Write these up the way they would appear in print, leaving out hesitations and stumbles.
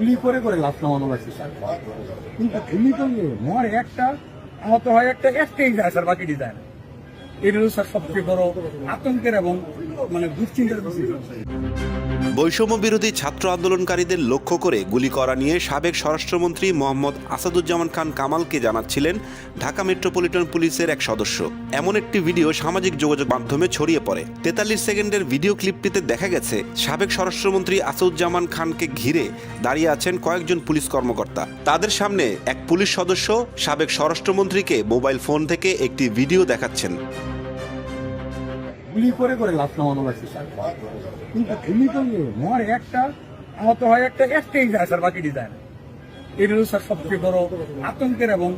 গুলি করে করে লাশ নামানো হয়েছে স্যার, কিন্তু গুলি করলে মরে একটা, আহত হয় একটা, একটাই যায় স্যার, বাকিটি যায় না। এটা হলো স্যার সবচেয়ে বড় আতঙ্কের এবং মানে দুশ্চিন্তার বিষয়। বৈষম্য বিরোধী ছাত্র আন্দোলনকারীদের লক্ষ্য করে গুলি করা নিয়ে সাবেক স্বরাষ্ট্রমন্ত্রী মোহাম্মদ আসাদুজ্জামান খান কামালকে জানাচ্ছিলেন ঢাকা মেট্রোপলিটন পুলিশের এক সদস্য। এমন একটি ভিডিও সামাজিক যোগাযোগ মাধ্যমে ছড়িয়ে পড়ে। 43 সেকেন্ডের ভিডিও ক্লিপটিতে দেখা গেছে সাবেক স্বরাষ্ট্রমন্ত্রী আসাদুজ্জামান খানকে ঘিরে দাঁড়িয়ে আছেন কয়েকজন পুলিশ কর্মকর্তা। তাদের সামনে এক পুলিশ সদস্য সাবেক স্বরাষ্ট্রমন্ত্রীকে মোবাইল ফোন থেকে একটি ভিডিও দেখাচ্ছেন। গুলি করে করে লাশ নামানো হয়েছে স্যার, কিন্তু গুলি করলে মরে একটা, আহত হয় একটা, একটাই যায় স্যার, বাকিটি যায় না। এটা হলো স্যার সবচেয়ে বড় আতঙ্কের এবং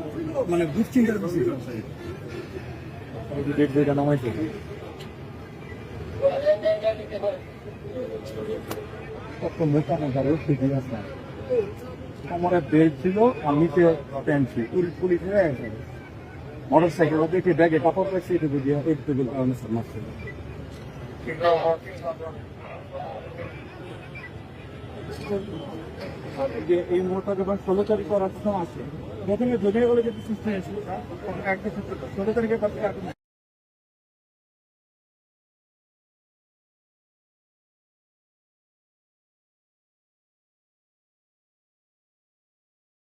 মানে দুশ্চিন্তার বিষয়। নামাইছে কত মোটা মোটা ঠিকই আছে, আমার বেল্ট ছিল আর নিচে প্যান্ট ছিল, পুলিশ হয়ে গেছে। মোটর সাইকেল দেখে ব্যাগে কাপড় পাইছে, এটুকু দিয়ে একটু কারণে স্যার মারছে। যে এই মুহূর্তে যখন 16 তারিখ করার সময় আছে, প্রথমে জমিয়ে বলে যেতে সুস্থ হয়েছিল, 16 তারিখের পর